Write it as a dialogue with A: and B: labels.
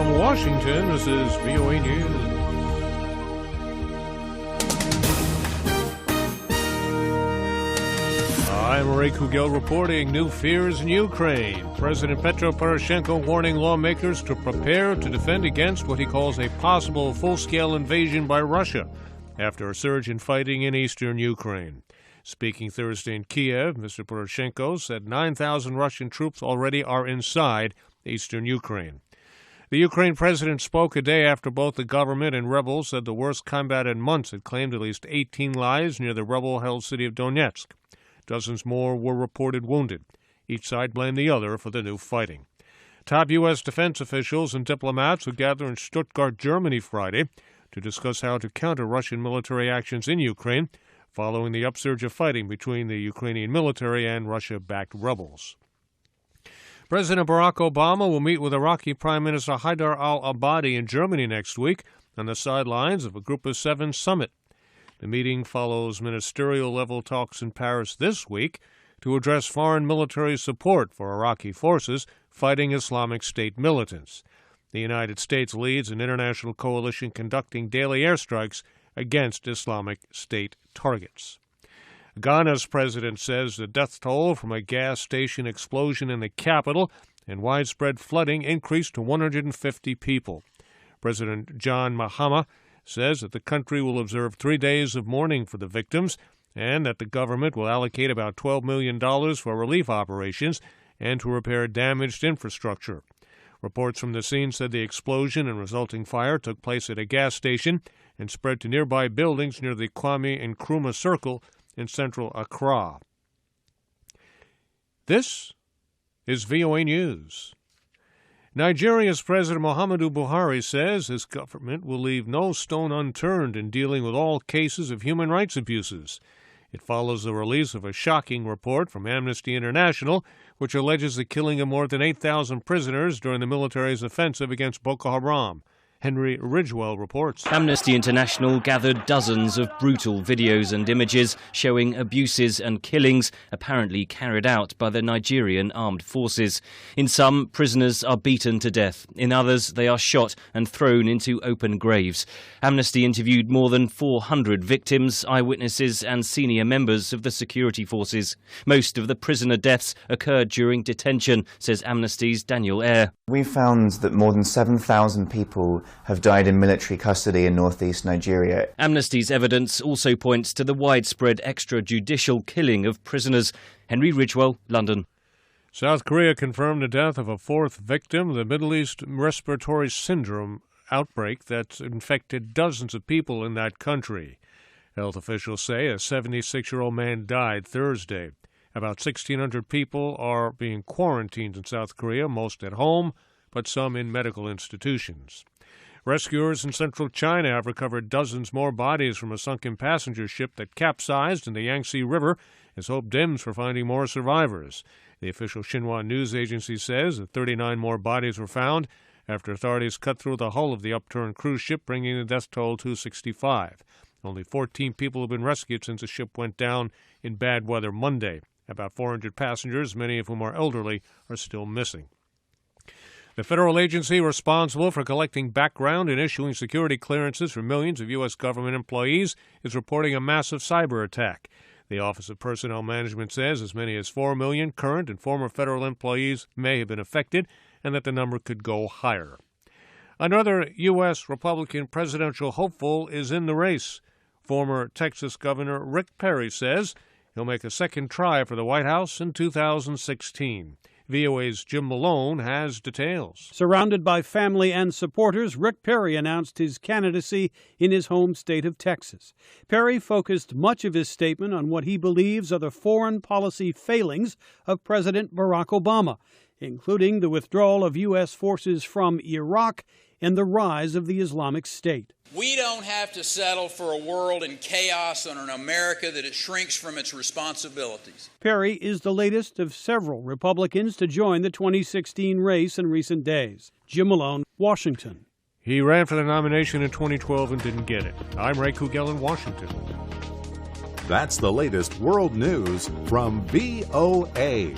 A: From Washington, this is VOA News. I'm Ray Kouguell reporting new fears in Ukraine. President Petro Poroshenko warning lawmakers to prepare to defend against what he calls a possible full-scale invasion by Russia after a surge in fighting in eastern Ukraine. Speaking Thursday in Kyiv, Mr. Poroshenko said 9,000 Russian troops already are inside eastern Ukraine. The Ukraine president spoke a day after both the government and rebels said the worst combat in months had claimed at least 18 lives near the rebel-held city of Donetsk. Dozens more were reported wounded. Each side blamed the other for the new fighting. Top U.S. defense officials and diplomats will gather in Stuttgart, Germany Friday to discuss how to counter Russian military actions in Ukraine following the upsurge of fighting between the Ukrainian military and Russia-backed rebels. President Barack Obama will meet with Iraqi Prime Minister Haidar al-Abadi in Germany next week on the sidelines of a Group of Seven summit. The meeting follows ministerial-level talks in Paris this week to address foreign military support for Iraqi forces fighting Islamic State militants. The United States leads an international coalition conducting daily airstrikes against Islamic State targets. Ghana's president says the death toll from a gas station explosion in the capital and widespread flooding increased to 150 people. President John Mahama says that the country will observe 3 days of mourning for the victims and that the government will allocate about $12 million for relief operations and to repair damaged infrastructure. Reports from the scene said the explosion and resulting fire took place at a gas station and spread to nearby buildings near the Kwame Nkrumah Circle in central Accra. This is VOA News. Nigeria's President Muhammadu Buhari says his government will leave no stone unturned in dealing with all cases of human rights abuses. It follows the release of a shocking report from Amnesty International, which alleges the killing of more than 8,000 prisoners during the military's offensive against Boko Haram. Henry Ridgewell reports.
B: Amnesty International gathered dozens of brutal videos and images showing abuses and killings apparently carried out by the Nigerian armed forces. In some, prisoners are beaten to death. In others, they are shot and thrown into open graves. Amnesty interviewed more than 400 victims, eyewitnesses and senior members of the security forces. Most of the prisoner deaths occurred during detention, says Amnesty's Daniel Eyre.
C: We found that more than 7,000 people have died in military custody in northeast Nigeria.
B: Amnesty's evidence also points to the widespread extrajudicial killing of prisoners. Henry Ridgewell, London.
A: South Korea confirmed the death of a fourth victim of the Middle East respiratory syndrome outbreak that's infected dozens of people in that country. Health officials say a 76-year-old man died Thursday. About 1,600 people are being quarantined in South Korea, most at home, but some in medical institutions. Rescuers in central China have recovered dozens more bodies from a sunken passenger ship that capsized in the Yangtze River as hope dims for finding more survivors. The official Xinhua news agency says that 39 more bodies were found after authorities cut through the hull of the upturned cruise ship, bringing the death toll to 65. Only 14 people have been rescued since the ship went down in bad weather Monday. About 400 passengers, many of whom are elderly, are still missing. The federal agency responsible for collecting background and issuing security clearances for millions of U.S. government employees is reporting a massive cyber attack. The Office of Personnel Management says as many as 4 million current and former federal employees may have been affected and that the number could go higher. Another U.S. Republican presidential hopeful is in the race. Former Texas Governor Rick Perry says he'll make a second try for the White House in 2016. VOA's Jim Malone has details.
D: Surrounded by family and supporters, Rick Perry announced his candidacy in his home state of Texas. Perry focused much of his statement on what he believes are the foreign policy failings of President Barack Obama, including the withdrawal of U.S. forces from Iraq and the rise of the Islamic State.
E: We don't have to settle for a world in chaos and an America that it shrinks from its responsibilities.
D: Perry is the latest of several Republicans to join the 2016 race in recent days. Jim Malone, Washington.
A: He ran for the nomination in 2012 and didn't get it. I'm Ray Kouguell in Washington.
F: That's the latest world news from VOA.